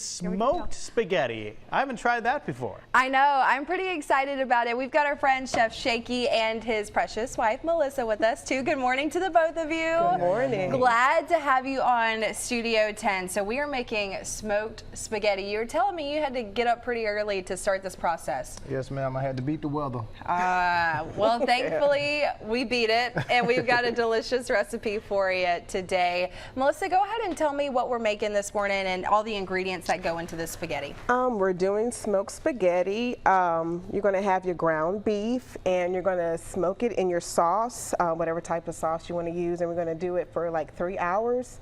smoked spaghetti. I haven't tried that before. I know. I'm pretty excited about it. We've got our friend Chef Shakey and his precious wife Melissa with us too. Good morning to the both of you. Good morning. Glad to have you on Studio 10. So we are making smoked spaghetti. You were telling me you had to get up pretty early to start this process. Yes, ma'am. I had to beat the weather. Well, thankfully we beat it, and we've got a delicious recipe for you today. Melissa, go ahead and tell me what we're making this morning and all the ingredients that go into this spaghetti. We're doing smoked spaghetti. You're going to have your ground beef, and you're going to smoke it in your sauce, whatever type of sauce you want to use, and we're going to do it for like 3 hours.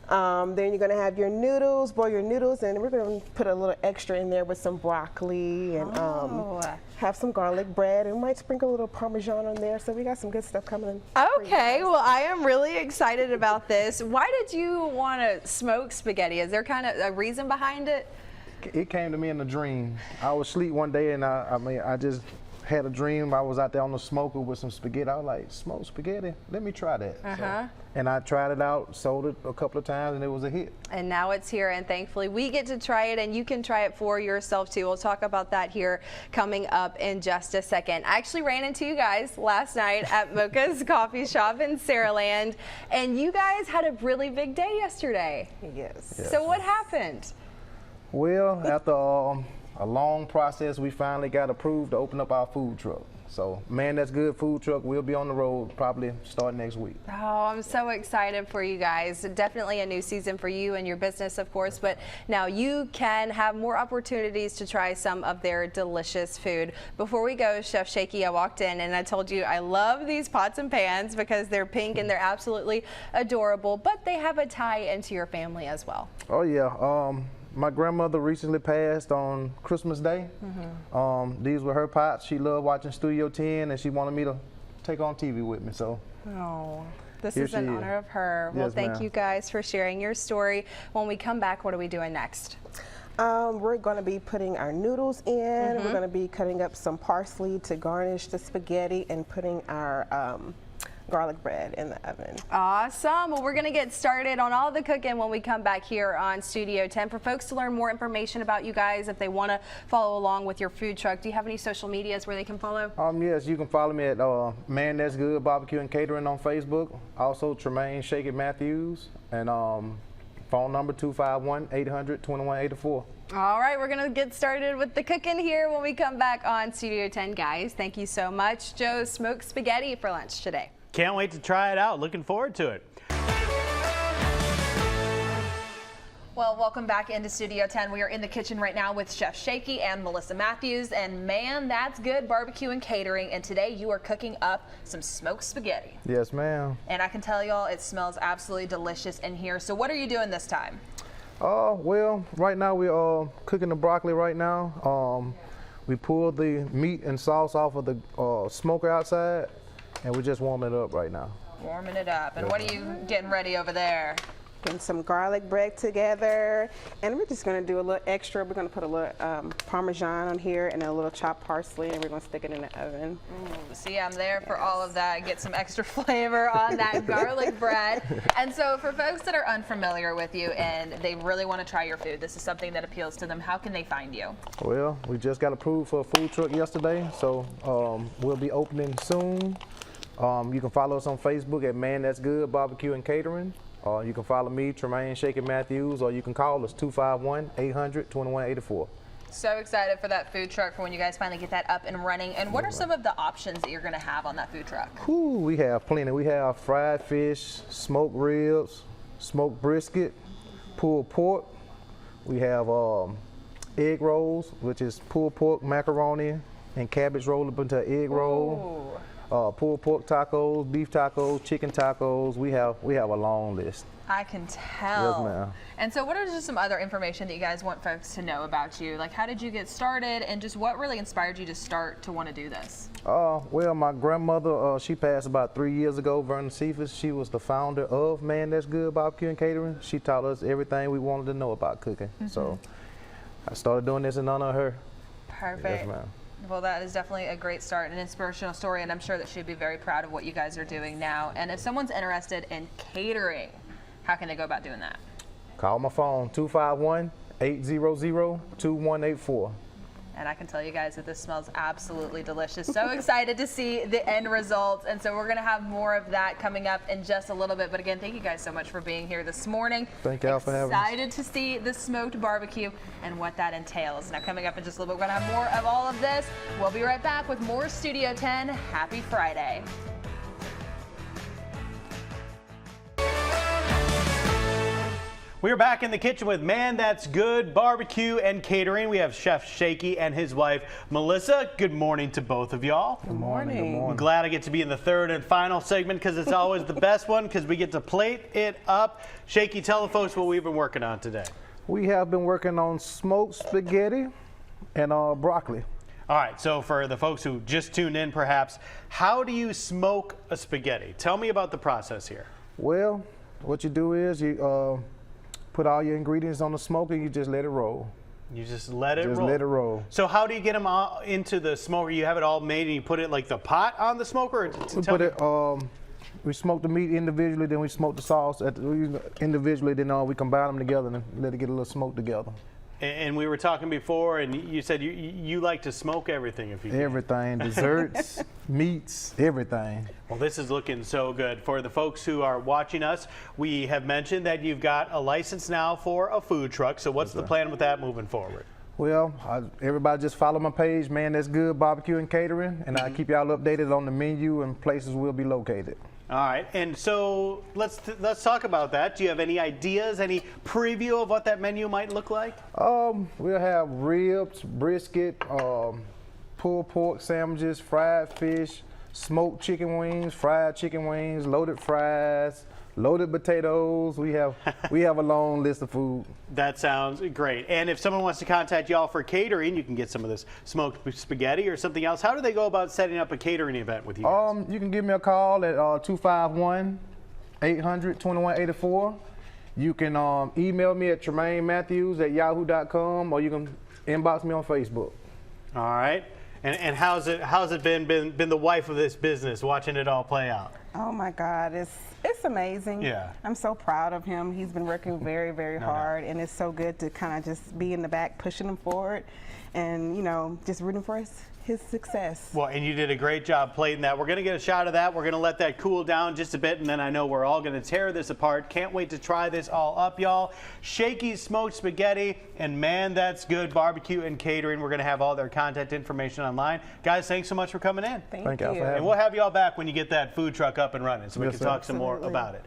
Then you're going to have your noodles, boil your noodles, and we're going to put a little extra in there with some broccoli and have some garlic bread, and we might sprinkle a little Parmesan on there. So we got some good stuff coming in. Okay, well, I am really excited about this. Why did you want to smoke spaghetti? Is there kind of a reason behind it? It came to me in a dream. I was asleep one day, and I just had a dream. I was out there on the smoker with some spaghetti. I was like, smoked spaghetti? Let me try that. So, and I tried it out, sold it a couple of times, and it was a hit. And now it's here, and thankfully we get to try it, and you can try it for yourself too. We'll talk about that here coming up in just a second. I actually ran into you guys last night at Mocha's Coffee Shop in Saraland, and you guys had a really big day yesterday. Yes. So what happened? Well, after a long process, we finally got approved to open up our food truck. So, Man That's Good food truck will be on the road probably starting next week. Oh, I'm so excited for you guys. Definitely a new season for you and your business, of course, but now you can have more opportunities to try some of their delicious food. Before we go, Chef Shakey, I walked in and I told you I love these pots and pans because they're pink and they're absolutely adorable, but they have a tie into your family as well. Oh yeah, my grandmother recently passed on Christmas Day. These were her pots. She loved watching Studio 10, and she wanted me to take on TV with me. So. Oh, this is in honor of her. Well, thank you guys for sharing your story. When we come back, what are we doing next? We're going to be putting our noodles in. We're going to be cutting up some parsley to garnish the spaghetti and putting our garlic bread in the oven. Awesome. Well, we're going to get started on all the cooking when we come back here on Studio 10. For folks to learn more information about you guys, if they want to follow along with your food truck, do you have any social medias where they can follow? Yes, you can follow me at Man That's Good Barbecue and Catering on Facebook. Also, Tremaine Shakey Matthews, and phone number 251-800-2184. All right, we're going to get started with the cooking here when we come back on Studio 10, guys. Thank you so much. Joe's smoked spaghetti for lunch today. Can't wait to try it out. Looking forward to it. Well, welcome back into Studio 10. We are in the kitchen right now with Chef Shakey and Melissa Matthews, and Man That's Good Barbecue and Catering, and today you are cooking up some smoked spaghetti. Yes, ma'am. And I can tell y'all it smells absolutely delicious in here. So what are you doing this time? Well, right now we're cooking the broccoli right now. We pulled the meat and sauce off of the smoker outside, and we're just warming it up right now. Warming it up. And what are you getting ready over there? Putting some garlic bread together, and we're just going to do a little extra. We're going to put a little Parmesan on here and a little chopped parsley, and we're going to stick it in the oven. Ooh, see, I'm there for all of that. Get some extra flavor on that garlic bread. And so for folks that are unfamiliar with you and they really want to try your food, this is something that appeals to them, how can they find you? Well, we just got approved for a food truck yesterday, so we'll be opening soon. You can follow us on Facebook at Man That's Good Barbecue and Catering. You can follow me, Tremaine Shakey Matthews, or you can call us 251-800-2184. So excited for that food truck for when you guys finally get that up and running. And what are some of the options that you're going to have on that food truck? Ooh, we have plenty. We have fried fish, smoked ribs, smoked brisket, pulled pork. We have egg rolls, which is pulled pork, macaroni, and cabbage rolled up into an egg roll. Ooh. Pulled pork tacos, beef tacos, chicken tacos. We have a long list. I can tell. Yes, ma'am. And so what are just some other information that you guys want folks to know about you? Like, how did you get started, and just what really inspired you to start to want to do this? Well, my grandmother, she passed about 3 years ago, Vernon Cephas. She was the founder of Man That's Good Barbecue and Catering. She taught us everything we wanted to know about cooking. So I started doing this in honor of her. Perfect. Yes, ma'am. Well, that is definitely a great start, an inspirational story, and I'm sure that she'd be very proud of what you guys are doing now. And if someone's interested in catering, how can they go about doing that? Call my phone, 800-2184. And I can tell you guys that this smells absolutely delicious. So excited to see the end results. And so we're going to have more of that coming up in just a little bit. But again, thank you guys so much for being here this morning. Thank y'all for having us. Excited to see the smoked barbecue and what that entails. Now coming up in just a little bit, we're going to have more of all of this. We'll be right back with more Studio 10. Happy Friday. We're back in the kitchen with Man That's Good Barbecue and Catering. We have Chef Shakey and his wife, Melissa. Good morning to both of y'all. Good morning. I'm glad I get to be in the third and final segment because it's always the best one because we get to plate it up. Shakey, tell the folks what we've been working on today. We have been working on smoked spaghetti and broccoli. All right, so for the folks who just tuned in perhaps, how do you smoke a spaghetti? Tell me about the process here. Well, what you do is you put all your ingredients on the smoker and you just let it roll. You just let it roll. Just let it roll. So how do you get them all into the smoker? You have it all made and you put it like the pot on the smoker? Or We put it. We smoke the meat individually, then we smoke the sauce individually. Then we combine them together and let it get a little smoke together. And we were talking before, and you said you like to smoke everything if you can. Everything, desserts, meats, everything. Well, this is looking so good. For the folks who are watching us, we have mentioned that you've got a license now for a food truck. So what's the plan with that moving forward? Well, everybody just follow my page, Man That's Good Barbecue and Catering, and I keep y'all updated on the menu and places we'll be located. All right, and so let's talk about that. Do you have any ideas, any preview of what that menu might look like? We'll have ribs, brisket, pulled pork sandwiches, fried fish, smoked chicken wings, fried chicken wings, loaded fries, loaded potatoes. We have a long list of food. That sounds great. And if someone wants to contact y'all for catering, you can get some of this smoked spaghetti or something else. How do they go about setting up a catering event with you guys? You can give me a call at 251-800-2184. You can email me at TremaineMatthews@yahoo.com, or you can inbox me on Facebook. All right. And how's it been the wife of this business, watching it all play out? Oh my God, it's amazing. Yeah. I'm so proud of him. He's been working very, very hard, and it's so good to kind of just be in the back pushing him forward and, just rooting for his success. Well, and you did a great job plating that. We're going to get a shot of that. We're going to let that cool down just a bit, and then I know we're all going to tear this apart. Can't wait to try this all up, y'all. Shakey's Smoked Spaghetti and Man That's Good Barbecue and Catering. We're going to have all their contact information online. Guys, thanks so much for coming in. Thank y'all for you. having And me. we'll have y'all back when you get that food truck up and running so we Yes, can sir. talk some more Absolutely. about it.